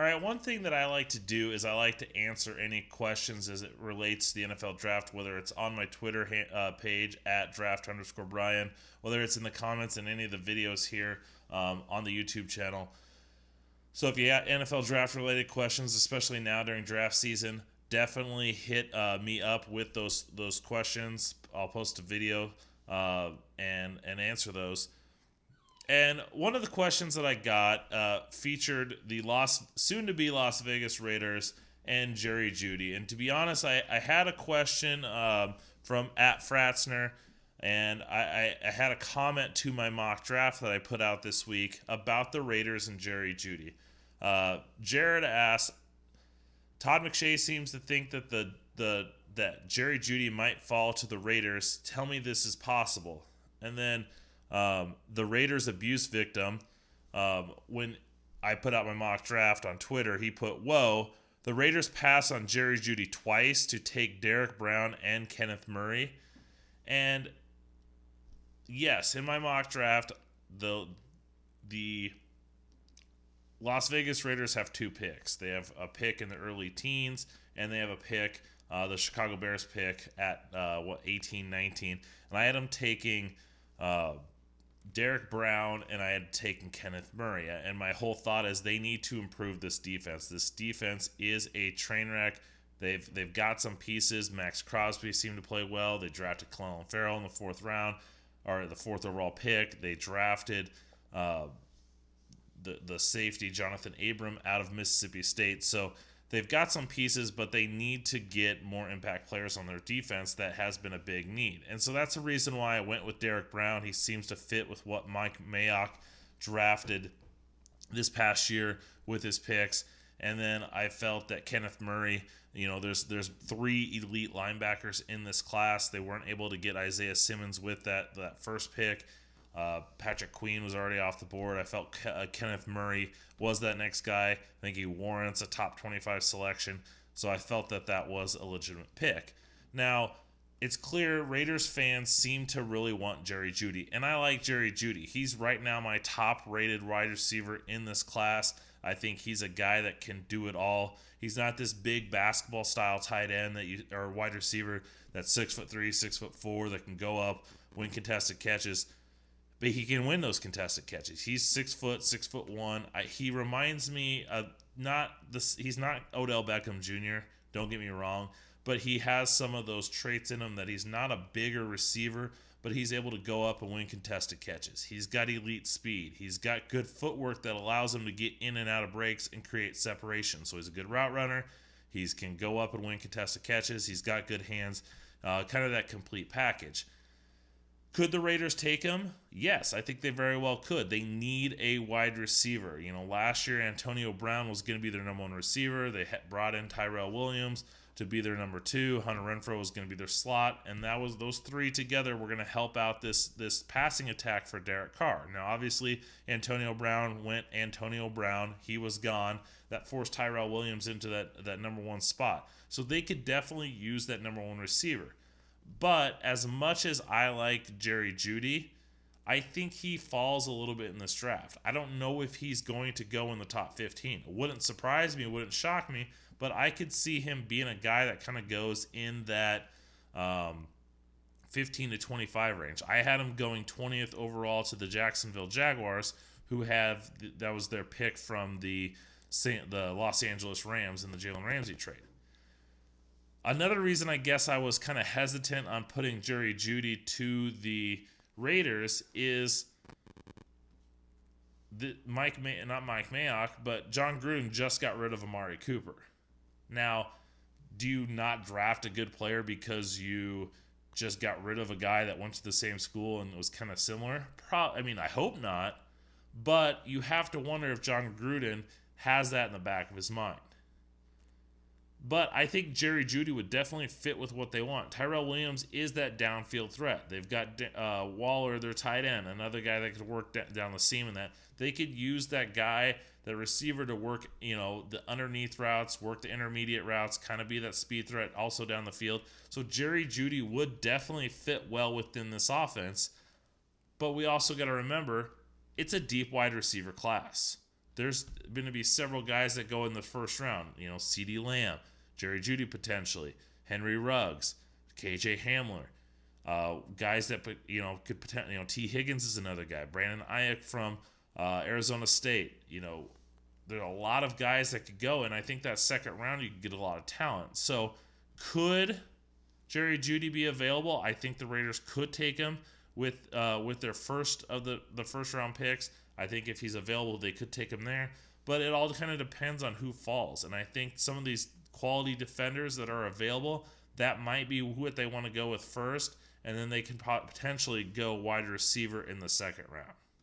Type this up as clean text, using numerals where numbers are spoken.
All right, one thing that I like to do is I like to answer any questions as it relates to the NFL draft, whether it's on my Twitter page at draft_Brian, whether it's in the comments in any of the videos here on the YouTube channel. So if you have NFL draft related questions, especially now during draft season, definitely hit me up with those questions. I'll post a video and answer those. And one of the questions that I got featured the soon-to-be Las Vegas Raiders and Jerry Jeudy. And to be honest, I had a question from @Fratzner, and I had a comment to my mock draft that I put out this week about the Raiders and Jerry Jeudy. Jared asked, Todd McShay seems to think that that Jerry Jeudy might fall to the Raiders. Tell me this is possible. And then the Raiders abuse victim, when I put out my mock draft on Twitter, he put, whoa, the Raiders pass on Jerry Jeudy twice to take Derek Brown and Kenneth Murray. And yes, in my mock draft, the Las Vegas Raiders have two picks. They have a pick in the early teens, and they have a pick, the Chicago Bears pick at 18, 19. And I had them taking Derek Brown, and I had taken Kenneth Murray. And my whole thought is they need to improve this defense. This defense is a train wreck. They've got some pieces. Max Crosby seemed to play well. They drafted Clelin Ferrell in the fourth round, or the fourth overall pick. They drafted the safety Jonathan Abram out of Mississippi State. So they've got some pieces, but they need to get more impact players on their defense. That has been a big need. And so that's the reason why I went with Derek Brown. He seems to fit with what Mike Mayock drafted this past year with his picks. And then I felt that Kenneth Murray, there's three elite linebackers in this class. They weren't able to get Isaiah Simmons with that first pick. Patrick Queen was already off the board. I felt Kenneth Murray was that next guy. I think he warrants a top 25 selection. So I felt that was a legitimate pick. Now, it's clear Raiders fans seem to really want Jerry Jeudy. And I like Jerry Jeudy. He's right now my top-rated wide receiver in this class. I think he's a guy that can do it all. He's not this big basketball-style tight end or wide receiver that's 6'3", 6'4", that can go up, win contested catches. But he can win those contested catches. He's 6 foot, 6'1". He reminds me of he's not Odell Beckham Jr., don't get me wrong, but he has some of those traits in him that he's not a bigger receiver, but he's able to go up and win contested catches. He's got elite speed. He's got good footwork that allows him to get in and out of breaks and create separation. So he's a good route runner. He can go up and win contested catches. He's got good hands, kind of that complete package. Could the Raiders take him? Yes, I think they very well could. They need a wide receiver. Last year Antonio Brown was going to be their number one receiver. They brought in Tyrell Williams to be their number two. Hunter Renfrow was going to be their slot, and those three together were going to help out this passing attack for Derek Carr. Now, obviously, Antonio Brown went Antonio Brown. He was gone. That forced Tyrell Williams into that number one spot. So they could definitely use that number one receiver. But as much as I like Jerry Jeudy, I think he falls a little bit in this draft. I don't know if he's going to go in the top 15. It wouldn't surprise me. It wouldn't shock me. But I could see him being a guy that kind of goes in that 15 to 25 range. I had him going 20th overall to the Jacksonville Jaguars, that was their pick from the Los Angeles Rams in the Jalen Ramsey trade. Another reason I guess I was kind of hesitant on putting Jerry Jeudy to the Raiders is not Mike Mayock, but John Gruden just got rid of Amari Cooper. Now, do you not draft a good player because you just got rid of a guy that went to the same school and was kind of similar? I hope not, but you have to wonder if John Gruden has that in the back of his mind. But I think Jerry Jeudy would definitely fit with what they want. Tyrell Williams is that downfield threat. They've got Waller, their tight end, another guy that could work down the seam in that. They could use that guy, the receiver, to work, the underneath routes, work the intermediate routes, kind of be that speed threat also down the field. So Jerry Jeudy would definitely fit well within this offense. But we also got to remember, it's a deep wide receiver class. there's going to be several guys that go in the first round. You know, CeeDee Lamb, Jerry Jeudy potentially, Henry Ruggs, KJ Hamler. Guys that could potentially, T. Higgins is another guy. Brandon Ayuk from Arizona State. There are a lot of guys that could go, and I think that second round you could get a lot of talent. So could Jerry Jeudy be available? I think the Raiders could take him with their first of the first round picks. I think if he's available, they could take him there. But it all kind of depends on who falls, and I think some of these quality defenders that are available, that might be what they want to go with first, and then they can potentially go wide receiver in the second round.